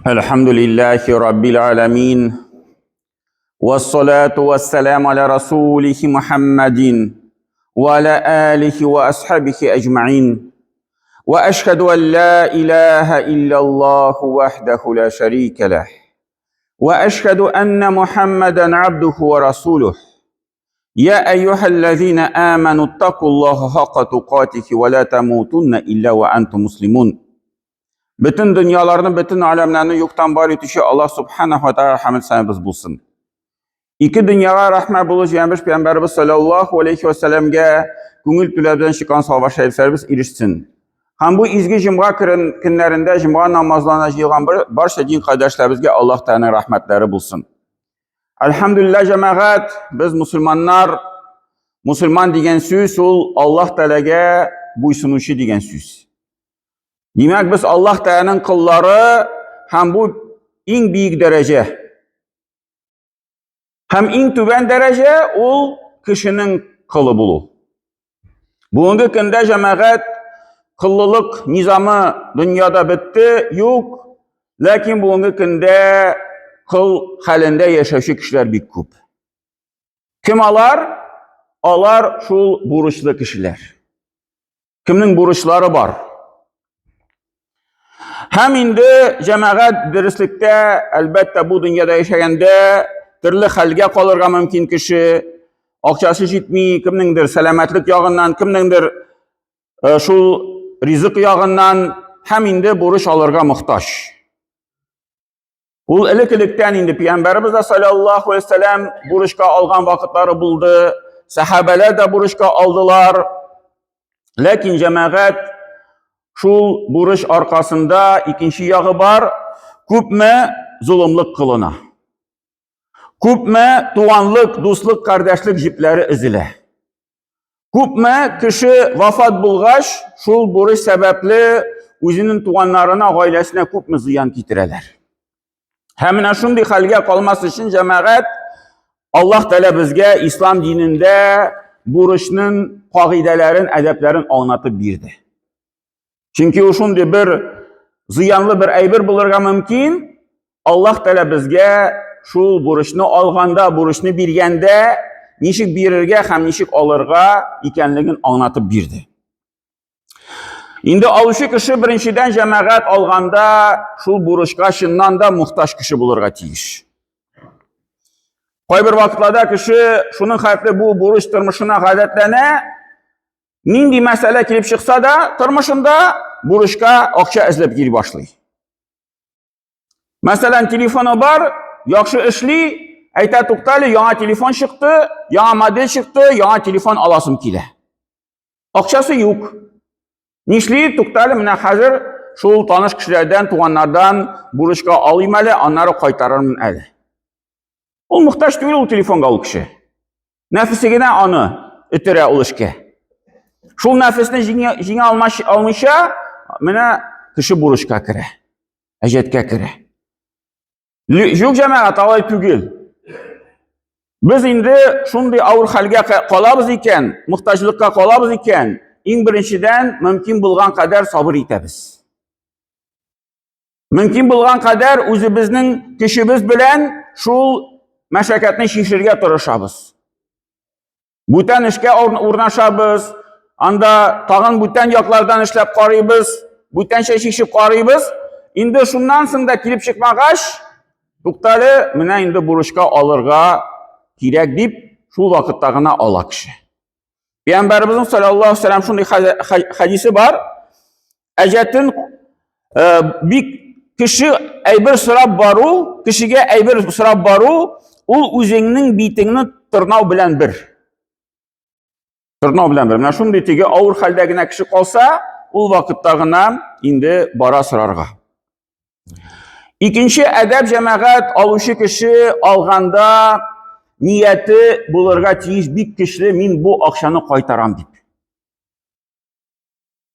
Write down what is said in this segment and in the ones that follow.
الحمد لله رب العالمين والصلاة والسلام على رسوله محمد وعلى آله وأصحابه أجمعين وأشهد أن لا إله إلا الله وحده لا شريك له وأشهد أن محمدا عبده ورسوله يا أيها الذين آمنوا اتقوا الله حق تقاته ولا تموتن إلا وأنتم مسلمون. Bütün dünyalarını, bütün alemlerini yoktan var etişi Allah subhanahu wa ta'ala hamd sanabız bulsun. İki dünyaya rahmet bulucu yenmiş Peygamberimiz sallallahu aleyhi ve sellem'ge gönül tülebden çıkan salva şeriflerimiz erişsin. Hem bu izgi cumğa günlerinde cumğa namazlarına yığılan barcha din kardeşlerimizge Allah Teala'nın rahmetleri bulsun. Elhamdülillah cemaat, biz Müslüman degen söz ol Allah Teala'ga buysunuşu degen söz. Demek biz Allah Teala'nın kulları hem bu en büyük derece hem en tüben derece ol kişinin kılı bulu. Bugünkü günde cemaat kıllılık nizamı dünyada bitti yok. Lakin bugünkü günde kıl halinde yaşaşı kişiler bir küp. Kim alar? Alar şu buruşlu kişiler. Kimnin buruşları var? Hem indi cemaat derslikte elbette bu dünyada yaşayanda türlü halga kalırga mümkün kişi, akçası jitmi, kimnindir selametlik yağından, kimnindir şu rizık yağından hem indi buruş alırga muhtaç. Ul iliklikten indi Peygamberimiz sallallahu aleyhi ve sellem buruşka algan vakitleri buldu, sahabeler de buruşka aldılar. Lakin cemaat şu buruş arkasında ikinci yağı var, küpme zulümlük kılına. Küpme tuğanlık, dostluk, kardeşlik jipleri izile. Küpme kişi vafat bulgaç, şu buruş sebeple özünün tuğanlarına, ailesine küpme ziyan getireler. Hemen şundi halga kalması için cemaat Allah Teala bizge İslam dininde buruşun kaidelerin, edeplerin anlatıp birdi. Çünkü o şundi bir ziyanlı bir aybir bulurga mümkün. Allah Teala bizge şu buruşunu alganda, buruşunu birgende nişik birirge hem nişik alırga ikenligin anlatıp birdi. Indi alışı kişi birinciden cemaat alganda şu buruşka şundan da muhtaç kişi bulurga tiyiş. Koy bir vakitlerde kişi şunun harfli bu buruş tırmışına gadetlene nindi mesele kilip çıksa da tırmışında buruşka akça izlep geri başlıyor. Mesela telefonu var, yakşı işli, ayta tuktali, yana telefon çıktı, yana model çıktı, yana telefon alasım kile. Akçası yok. Nişli tuktali mine hazır, şu tanış kişilerden, tuğanlardan buruşka alayım ele, onları kaytarırım ele. O muhtaç değil o telefon gal kişi. Nefisine anı itire oluşke. Şu nefisini jine almışa, mine kişi buruşka kire. Ejetke kire. Yok cemaat alay tügül. Biz indi şundi ağır halga kalabız iken, muhtaçlıkka kalabız iken, en birinciden mümkün bulgan kadar sabır etemiz. Mümkün bulgan kadar özümüzün kişimiz bilen şu meşakkatini şişirge tırışabız. Bütün işe urnaşabız, anda tağın bütün yaklardan işlep qarıyız, bütün şey şişip qarıyız. İndi şundan sonra kilip çıkmağaş, tuktali mine indi buruşka alırga kirek deyip şu vakittağına ala kişi. Peygamberimizin sallallahu aleyhi ve sellem şunun hadisi var. Ecetin bir kişi aybir sırab baru, kişiye aybir sırab baru, o üzerinin bitini tırnav bilen bir. Tırnav bilen bir. Yani şunun bitigi ağır haldagina kişi kalsa, o vakittağına indi bara sırarga. İkinci edep cemaat alışı kişi alganda niyeti bulurga tiyiş bir kişi min bu akşanı kaytaram deyip.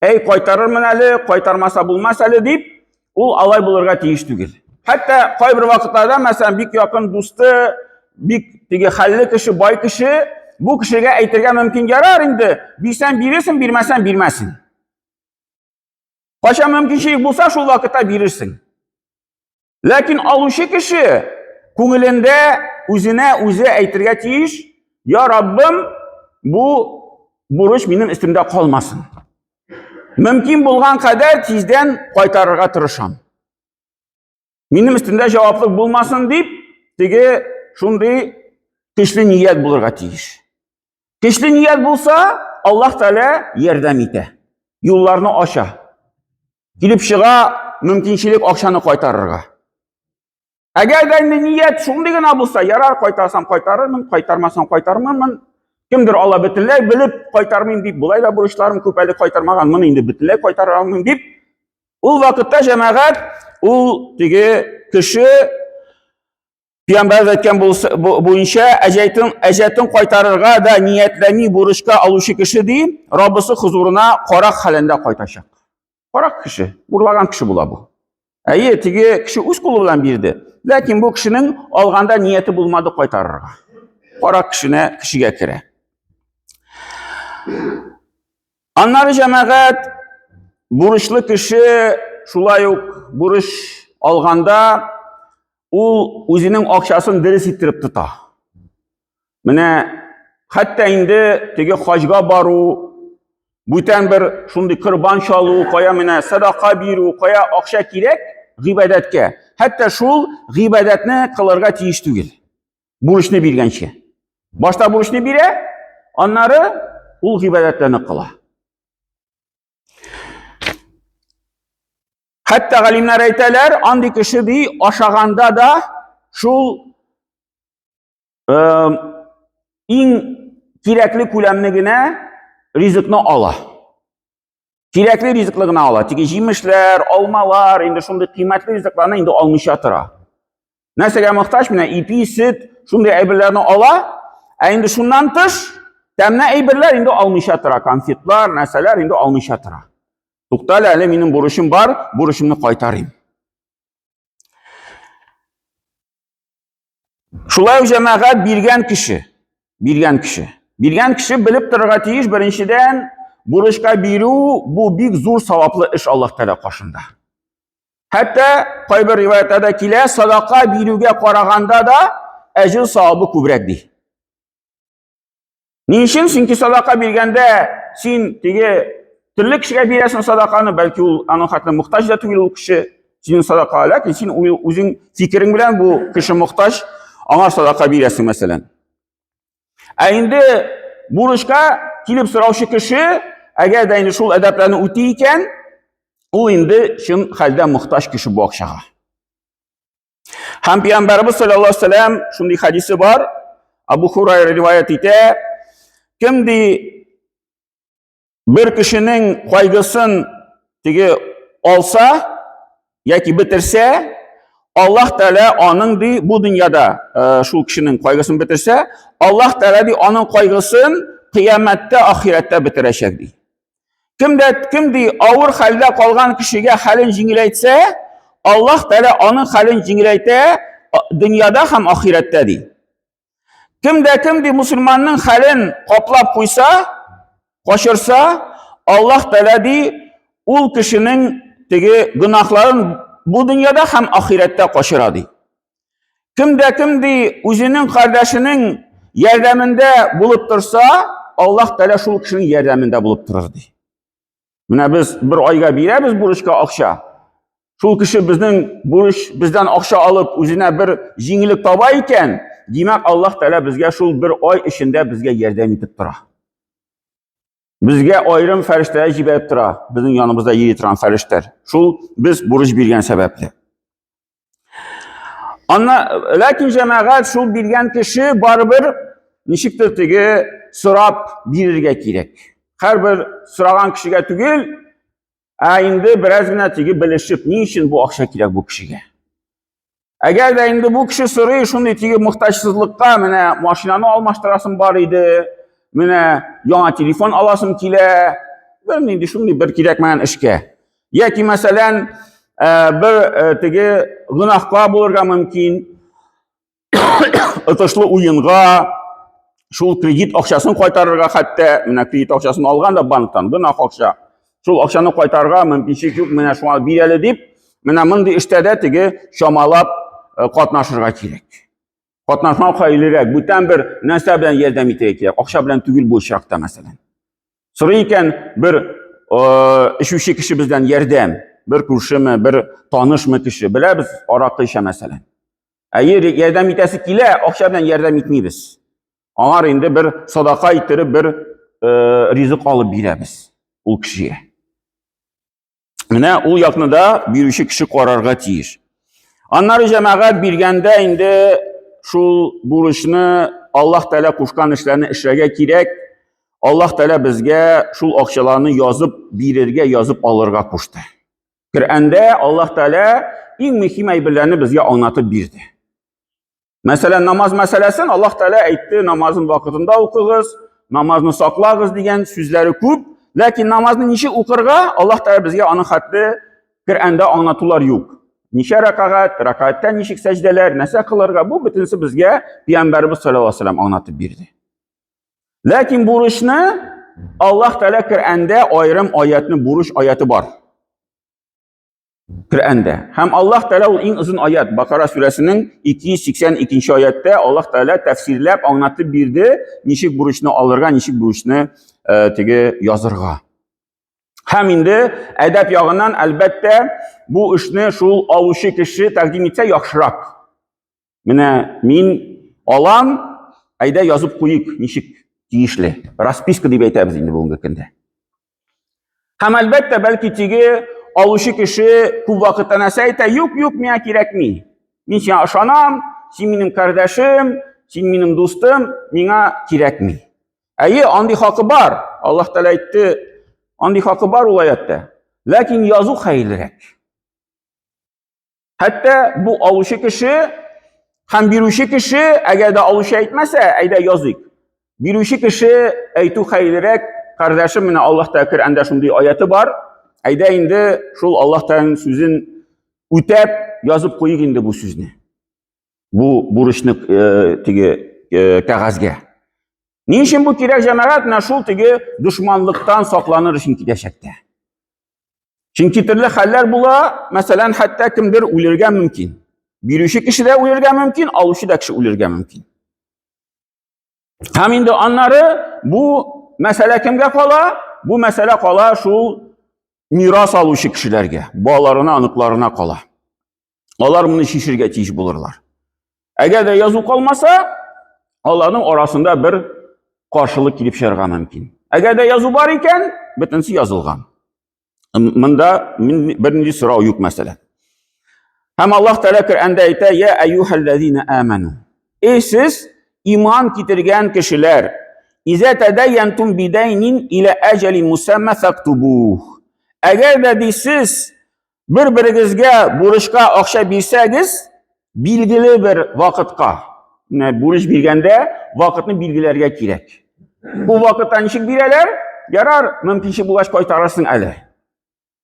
Ey kaytarır mı eli, kaytarmasa bulmaz eli deyip o alay bulurga tiyiş tügül. Hatta kay bir vakitlerde mesela bir yakın dostu, bir tigi halli kişi, bay kişi bu kişiye aytırga mümkün yarar indi. Bilsen bilirsin, bilmezsen bilmezsin. Kaça mümkün şey bulsa şu vakitte bilirsin. Ләкин алучы кеше күңелендә үзенә үзе әйтергә тиеш: "Я Раббым, бу бурыч минем өстемдә калмасын. Мөмкин булган кадәр тиздән кайтарырга тырышам. Минем өстемдә җаваплык булмасын" дип, теге шундый көчле ният булырга тиеш. Көчле ният булса, Аллаһ Тәгалә ярдәм итә. Юлларны ача. Килеп чыга мөмкинчелек акчаны кайтарырга. Әгәр дә ният шундый гына булса, ярар, кайтарсам кайтарырмын, кайтармасам кайтармыймын. Кемдер Алла бөтенләй белеп кайтармыйм дип, булай да бурычларым күп әле кайтармаганмын, инде бөтенләй кайтара алмыйм дип, ул вакытта җәмәгать, ул теге кеше Пәйгамбәр әйткән буенча әҗәтен кайтарырга да ниятләми бурычка алучы кеше ди, Раббысы хузурына карак хәлендә кайтачак. Карак кеше, урлаган кеше була бу. Әйе, теге кеше үз кулы белән бирде. Ләкин бу кешенең алганда нияте булмады кайтарырга. Карак кешегә керә. Аннары җәмәгать, бурычлы кеше шулай ук бурыч алганда ул үзенең акчасын дөрес иттереп тота. Менә хәтта инде теге хаҗга бару, бүтән бер шундый корбан чалу, кая менә садака бирү, кая акча кирәк гыйбадәткә. Хәтта шул гыйбадәтне кылырга тиеш түгел. Бурычны биргәнче. Башта бурычны бирә, аннары ул гыйбадәтләрне кыла. Хәтта галимнәр әйтәләр, андый кеше ди, ашаганда да шул иң кирәкле күләмне генә ризыкны ала. Кирәкле ризыклы гына ала. Теге җимешләр, алмалар, инде шундый кыйммәтле ризыкларны инде алмыйча тора. Нәрсәгә мохтаҗ? Менә ипи, сөт, шундый әйберләрне ала, ә инде шуннан тыш тәмле әйберләр инде алмыйча тора. Конфетлар, нәрсәләр инде алмыйча тора. Туктале, әле минем бурычым бар, бурычымны кайтарыйм. Шулай җәмәгать биргән кеше белеп торырга тиеш, беренчедән бурычка бирү бу бик зур саваплы эш Аллаһ Тәгалә кашында. Хәтта кайбер риваятларда килә, садака бирүгә караганда да әҗр савабы күбрәк ди. Ни өчен? Чөнки садака биргәндә син теге төрле кешегә бирәсең садаканы, бәлки ул аның хәтле мохтаҗ да түгел ул кеше, синең садака, ләкин син үзең фикерең белән бу кеше мохтаҗ, аңа садака бирәсең мәсәлән. Ә инде бурычка килеп сораучы кеше, әгәр дә инде шул әдәпләрне үти икән, ул инде чын хәлдә мохтаҗ кеше бу акчага. Һәм Пәйгамбәрбез саллаллаһу алейһи ва саллям шундый хадисе бар, Абу Хурайра риваят итә, кем ди bir kişinin kaygısın teге alsa яки bitirse, Allah Teala onun di bu dünyada şu kişinin kaygısını bitirse, Allah Teala di onun kaygısını kıyamette, ahirette bitirecek di. Kim di ağır halde kalgan kişiye halin jingileytse, Allah Teala onun halin jingileyte dünyada hem ahirette di. Kim di Müslümanın halin kaplap koysa, kaçırsa, Allah Teala di ul kişinin tege günahların bu dünyada hem ahirette kaçıra di. Kim di özünün kardeşinin yardımında bulup dursa, Allah Teala şul kişinin yardımında bulup durur di. Mine biz bir ayga biremiz buruşka akşa. Şul kişi bizden akşa alıp özüne bir jingilik taba iken, demek Allah Teala bizge şul bir ay içinde bizge yardım etip dura. Bizge ayrım fəriştəyə jibəyib dura, bizim yanımızda yer turan fəriştər. Şul biz buruç bilgən səbəbli. Lakin cəməğət şul bilgən kişi baribir nişikdir tigi sırap birirgə kirək. Hər bir sırağan kişiyə tügül, indi biraz günə tigi bilişib, niçin bu akşa kirək bu kişiyə? Əgər də indi bu kişi sırı şunday tigi muhtaçsızlıqqa mənə maşinanı almaşdırasın var idi, mənə yana telefon alasım kilə, indi şunday bir kirək mənə işkə. Ya ki məsələn, bir tigi günahqa bulurqa mümkün, ıtışlı uyunğa, şul kredit akşasını qaytarırqa hatta, mənə kredit akşasını alğan da bankdan, günah akşa. Şul akşanı qaytarırqa mümkünçük yox, mənə şu an bir əli deyib, Менә мондый эштә дә теге чамалап катнашырга кирәк. Катнашмау хәерлерәк. Бүтән бер нәрсә белән ярдәм итәргә кирәк. Акча белән түгел бу очракта мәсәлән. Сорый икән бер эчүче кеше бездән ярдәм, бер күршеме, бер танышмы кеше, беләбез, аракы эчә мәсәлән. Әгәр ярдәм итәсе килә, акча белән ярдәм итмибез. Аңар инде бер садака иттереп, бер ризык алып бирәбез ул кешегә. Менә ул якны да бирүче кеше карарга тиеш. Аннары җәмәгать биргәндә инде шул бурычны Аллаһ Тәала кушкан эшләрне эшләргә кирәк. Аллаһ Тәала безгә шул акчаларны язып бирергә, язып алырга кушты. Коръәндә Аллаһ Тәала иң мөһим әйберләрне безгә аңлатып бирде. Мәсәлән, намаз мәсьәләсен Аллаһ Тәала әйтте, намазын вакытында укыгыз, намазны саклагыз дигән сүзләре күп, ләкин намазны ничек укырга Аллаһ Тәала безгә аның хәтле Коръәндә аңлатулар юк. Ничә рәкъәт, рәкъәттә ничек сәҗдәләр, нәрсә кылырга, бу бөтенсе безгә Пәйгамбәрбез саллаллаһу алейһи ва саллям аңлатып бирде. Ләкин бурычны Аллаһ Тәала Коръәндә аерым аятны бурыч аяты бар. Коръәндә. Һәм Аллаһ Тәала ул иң узын аят, Бакара сүрәсенең 282 аятта Аллаһ Тәала тәфсирләп аңлатып бирде, ничек бурычны алырга, ничек бурычны теге язырга. Һәм инде әдәп ягыннан әлбәттә бу эшне шул алучы кеше тәкъдим итсә яхшырак. Менә мин алам, әйдә язып куйык, ничек тиешле. Расписка дип әйтәбез инде бүгенге көндә. Һәм әлбәттә бәлки теге алучы кеше күп вакытта нәрсә әйтә, юк, миңа кирәкми. Мин сиңа ышанам, син минем кардәшем, син минем дустым, миңа кирәкми. Әйе, андый хакы бар. Аллаһ Тәала әйтте, андый хакы бар ул аятта. Ләкин язу хәерлерәк. Хәтта бу алучы кеше һәм бирүче кеше, әгәр дә алучы әйтмәсә, әйдә языйк. Бирүче кеше әйтү хәерлерәк, кардәшем, менә Аллаһ Тәала Коръәндә шундый аяты бар. Әйдә инде шул Аллаһ Тәаланың сүзен үтәп язып куйык инде бу сүзне. Бу бурычны теге кәгазьгә. Ни өчен бу кирәк җәмәгать? Менә шул теге дошманлыктан сакланыр өчен киләчәктә. Чөнки төрле хәлләр була, мәсәлән, хәтта кемдер үлергә мөмкин. Бирүче кеше дә үлергә мөмкин, алучы да кеше үлергә мөмкин. Һәм инде аннары бу мәсьәлә кемгә кала? Бу мәсьәлә кала шул мирас алучы кешеләргә, балаларына, аныкларына кала. Алар моны шишергә тиеш булырлар. Әгәр дә язу калмаса, аларның арасында бер каршылык килеп чыгарга мөмкин. Әгәр дә язу бар икән, бөтенсе язылган. Монда бернинди сорау юк мәсәлән. Һәм Аллаһ Тәала Коръәндә әйтә: "Я әйюхәлләзина аману". Эй сез иман китергән кешеләр, "Иза тадайянтум бидайнин иля аҗали мусамма фактубух". Әгәр дә дисез бер-берегезгә бурычка акча бирсәгез, билгеле бер вакытка. Менә бурыч биргәндә вакытны билгеләргә кирәк. Бу вакытта ничек бирәләр? Ярар, мөмкинче булгач кайтарырсың әле.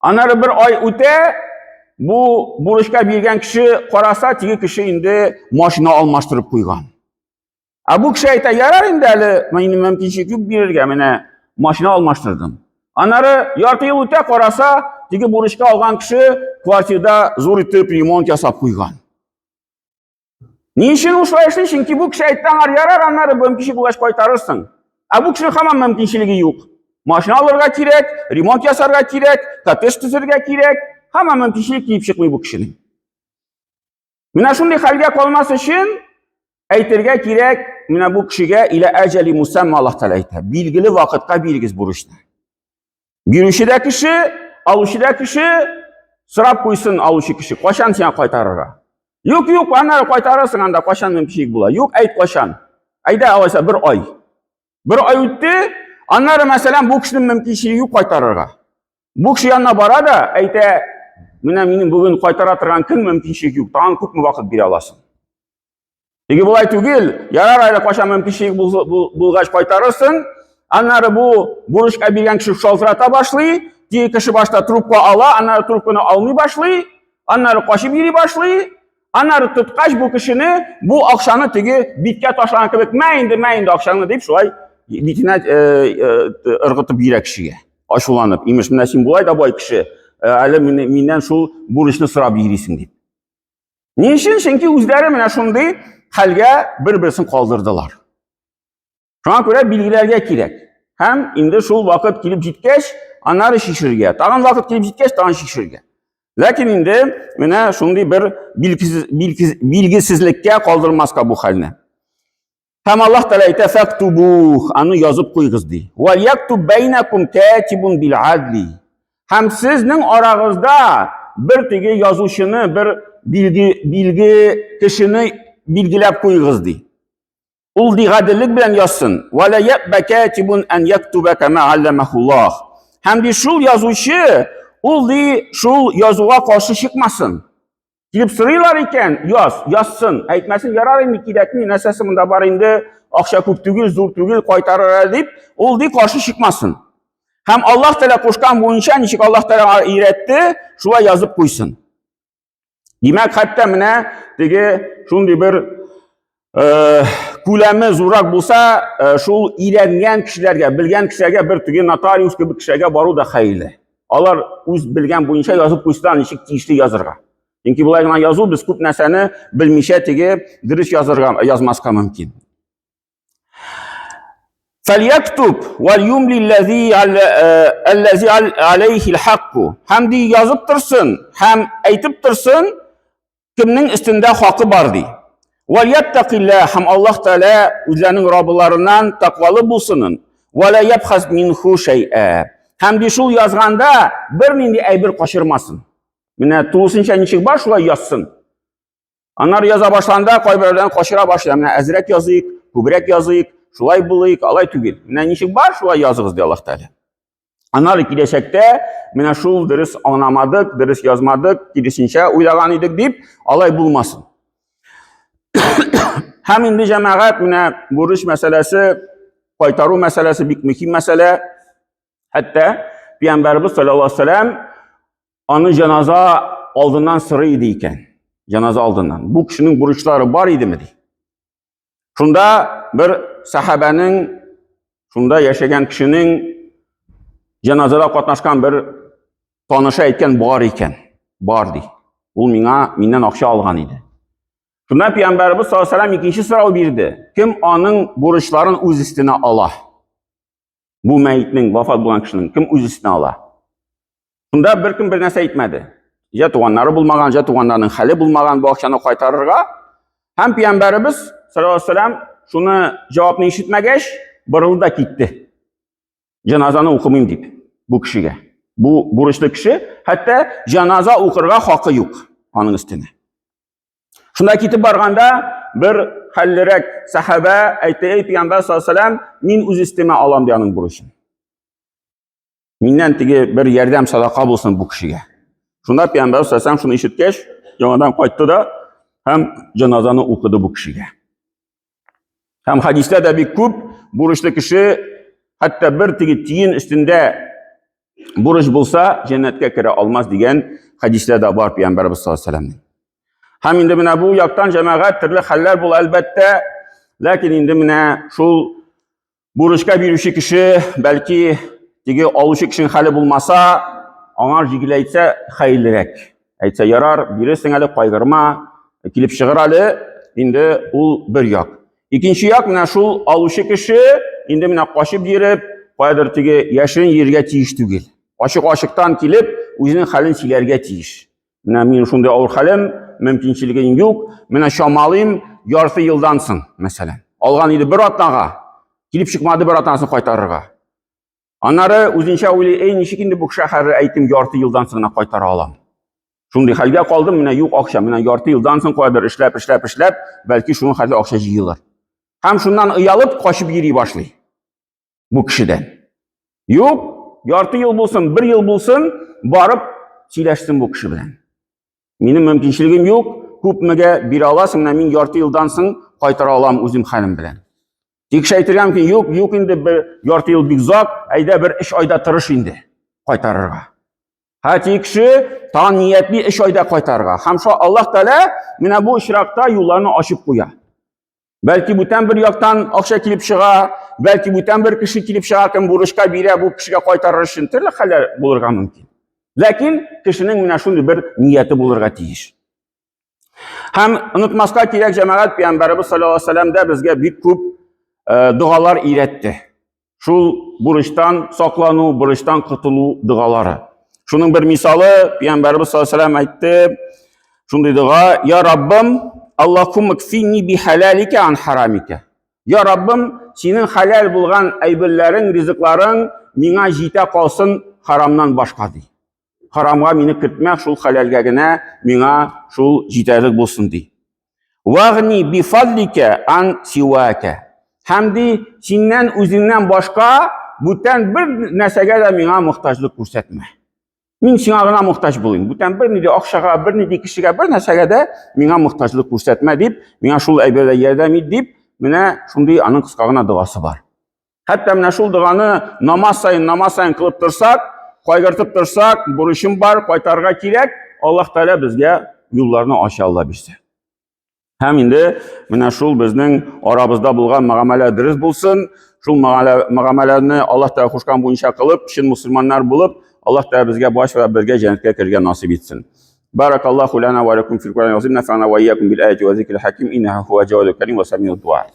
Аннары бер ай үтә, бу бурычка биргән кеше караса, теге кеше инде машина алмаштырып куйган. Бу кеше әйтә, ярар инде әле, минем мөмкинчелек юк бирергә, менә машина алмаштырдым. Аннары ярты ел үтә, караса, теге бурычка алган кеше квартирада зур итеп ремонт ясап куйган. Ни өчен ул шулай эшли? Чөнки бу кеше әйтте аңар, ярар, аннары мөмкинчелек булгач кайтарырсың. Бу кеше һаман мөмкинчелеге юк. Машина алырга кирәк, ремонт ясарга кирәк, коттедж төзергә кирәк, һаман мөмкинчелек килеп чыкмый бу кешенең. Менә шундый хәлгә калмас өчен әйтергә кирәк, менә бу кешегә иля аҗали мусамма Аллаһ Тәала әйтә. Билгеле вакытка бирегез бурычны. Бирүче дә кеше, алучы да кеше сорап куйсын алучы кеше, качан сиңа кайтарырга? Юк, аннары кайтарырсың, анда качан мөмкинчелек була? Юк, әйт качан. Әйдә, алайса бер ай. Бер ай үтте, аннары мәсәлән бу кешенең мөмкинчелеге юк кайтарырга. Бу кеше янына бара да әйтә, менә минем бүген кайтара торган көн мөмкинчелек юк, тагын күпме вакыт бирә аласың? Теге булай түгел, ярар әле качан мөмкинчелек булгач кайтарырсың, аннары бу бурычка биргән кеше шалтырата башлый, теге кеше башта трубка ала, аннары трубканы алмый башлый, аннары качып йөри башлый, аннары тоткач бу кешене, бу акчаны теге биткә ташлаган кебек, мә инде акчаны дип шулай битенә ыргытып бирә кешегә. Ачуланып, имеш, менә син булай да бай кеше, әле миннән шул бурычны сорап йөрисең дип. Ни өчен? Чөнки үзләре менә шундый хәлгә бер-берсен калдырдылар. Шуңа күрә билгеләргә кирәк. Һәм инде шул вакыт килеп җиткәч, аннары шишергә. Тагын вакыт килеп җиткәч, тагын шишергә. Ләкин инде менә шундый бер билгесезлеккә калдырмаска бу хәлне. Һәм Аллаһ Тәгалә әйтә: "Фактубух", аны язып куйгыз ди. "Ва яктуб бәйнәкум катибун бил адли". Һәм сезнең арагызда бер теге язучыны, бер билге кешене билгеләп куйгыз ди. Ул ди гаделлек белән язсын. "Ва ла ябба катибун ан яктуба кама алламахуллаһ". Һәм ди шул язучы, ул ди шул язуга каршы чыкмасын. Килеп сорыйлар икән, язсын. Әйтмәсен, ярар инде кирәкми, нәрсәсе монда бар инде, акча күп түгел, зур түгел, кайтарыр дип, ул ди каршы чыкмасын. Һәм Аллаһ Тәгалә кушкан буенча, ничек Аллаһ Тәгалә өйрәтте, шулай язып куйсын. Димәк, хәтта менә теге шундый бер күләме зурак булса, шул өйрәнгән кешеләргә, белгән кешеләргә, бер теге нотариус кебек кешегә бару да хәерле. Алар үз белгән буенча язып куйса, ничек тиешле язырга. Чөнки булай гына язу без күп нәрсәне белмичә теге дөрес язмаска мөмкин. Фальяктуб вал юмли аллази алейхи алхаққу. Һәм ди язып торсын, һәм әйтеп торсын, кемнең өстендә хакы бар ди. Вал яттақиллаһ, һәм Аллаһ Тәгалә үзләренең Раббыларыннан тақвалы булсын. Ва ла ябхас минху шай'a. Һәм ди шул язганда бер нинди әйбер качырмасын. Менә тулысынча ничек бар, шулай язсын. Аннар яза башланда кайберләрдән качыра башлый. Менә әзрәк языйк, күбрәк языйк, шулай булыйк, алай түгел. Менә ничек бар, шулай языгыз ди Аллаһ Тәгалә. Аннары киләчәктә менә шул дөрес аңламадык, дөрес язмадык, киресенчә уйлаган идек дип, алай булмасын. Һәм инде җәмәгать менә бурыч мәсьәләсе, кайтару мәсьәләсе бик мөһим мәсьәлә. Хәтта Пәйгамбәрбез саллаллаһу алейһи ва саллям аны җаназа алдыннан сорый иде икән. Җаназа алдыннан. Бу кешенең бурычлары бар идеме ди. Шунда бер сахабаның, шунда яшәгән кешенең җаназада катнашкан бер танышы әйткән бар икән. Бар ди. Ул миннән акча алган иде. Шунда Пәйгамбәрбез саллаллаһу алейһи ва саллям икенче сорау бирде. Кем аның бурычларын үз өстенә ала? Бу мәйтнең, вафат булган кешенең кем үз өстенә ала? Шунда беркем бер нәрсә әйтмәде. Я туганнары булмаган, я туганнарның хәле булмаган бу акчаны кайтарырга. Һәм Пәйгамбәрбез саллаллаһу алейһи ва саллям шуны җавапны ишетмәгәч, борылды да китте. Җаназаны укымыйм дип бу кешегә. Бу бурычлы кеше, хәтта җаназа укырга хакы юк аның өстенә. Шунда китеп барганда бер хәллерәк сахаба әйтте: Пәйгамбәр саллаллаһу алейһи ва саллям, мин үз өстемә алам ди аның бурычын. Миннән теге бер ярдәм садака булсын бу кешегә. Шунда Пәйгамбәр саллаллаһу алейһи ва саллям шуны ишеткәч, яңадан кайтты да һәм җаназаны укыды бу кешегә. Һәм хадистә дә бик күп бурычлы кеше, хәтта бер теге тиен өстендә бурыч булса, җәннәткә керә алмас дигән хадистә дә бар Пәйгамбәрбез саллаллаһу алейһи ва саллям. Һәм инде менә бу яктан җәмәгать төрле хәлләр була әлбәттә, ләкин инде менә шул бурычка бирүче кеше, бәлки теге алучы кешенең хәле булмаса, аңар җигел әйтсә хәерлерәк. Әйтсә, ярар, бирерсең әле, кайгырма, килеп чыгыр әле, инде ул бер як. Икенче як, менә шул алучы кеше инде менә качып йөреп, кайдыр теге яшерен йөргә тиеш түгел. Ачык-ачыктан килеп, үзенең хәлен сөйләргә тиеш. Менә мин шундый авыр хәлем, мөмкинчелегем юк, менә чамалыйм, ярты елдан соң, мәсәлән. Алган иде бер атнага, килеп чыкмады бер атнасын кайтарырга. Аннары үзенчә уйлый, ничек инде бу шәһәрне әйтим, ярты елдан соң гына кайтара алам. Шундый хәлгә калдым, менә юк акча, менә ярты елдан соң кайдыр эшләп, бәлки шуның хәтле акча җыелыр. Һәм шуннан ыялып качып йөри башлый бу кешедән. Юк, ярты ел булсын, бер ел булсын, барып сөйләшсен бу кеше белән. Минем мөмкинчелегем юк, күпмегә бирә аласың, менә мин ярты елдан соң кайтара алам үзем хәлем белән. Тик әйтергә мөмкин, юк инде бер ярты ел бик зак, әйдә бер 3 айда тырыш инде кайтарырга. Тик кеше тагын ниятли 3 айда кайтарырга. Һәм шул Аллаһ Тәгалә менә бу очракта юлларны ачып куя. Бәлки бүтән бер яктан акча килеп чыга, бәлки бүтән бер кеше килеп чыга, кем бурычка бирә, бу кешегә кайтарыр өчен төрле хәлләр булырга мөмкин. Ләкин кешенең менә шундый бер нияте булырга тиеш. Һәм онытмаска кирәк, җәмәгать, Пәйгамбәрбез саллаллаһу алейһи ва сәлләм дә безгә бик күп дугалар өйрәтте. Шул бурычтан саклану, бурычтан котылу дугалары. Шуның бер мисалы, Пәйгамбәрбез саллаллаһу алейһи ва сәлләм әйтте, шундый дуга: "Я Раббым, Аллаһумма кфинни бихалалика ан харамика." Я Раббым, синең халал булган әйберләрең, ризыкларың миңа җитә калсын харамнан башка ди. Харамга мине кертмә, шул халалга генә миңа шул җитәрлек булсын ди. Вагни бифадлика ан сивака. Һәм ди, синнән үзеңнән башка бүтән бер нәрсәгә дә миңа мохтаҗлык күрсәтмә. Мин сиңа гына мохтаҗ булыйм. Бүтән бер нинди акчага, бер нинди кешегә, бер нәрсәгә дә миңа мохтаҗлык күрсәтмә дип, миңа шул әйбердә ярдәм ит дип, менә шундый аның кыска гына дугасы бар. Хәтта менә шул дуганы намаз сайын кылып торсак, кайгыртып торсак, бурычым бар, кайтарга кирәк, Аллаһ Тәала безгә юлларны ача ала бирсә. Һәм инде менә шул безнең арабызда булган мөгамәлә дөрес булсын, шул мөгамәләне Аллаһ Тәала кушкан буенча кылып, чын мусульманнар булып, Аллаһ Тәала безгә баш ва бергә җәннәткә кергә насыйп итсен. Баракаллаху лана ва лакум фил Кур'ан ва зидна фана ва iyyakum bil ayati wa zikril hakim innahu huwa jawadul karim wa sami'ud du'a.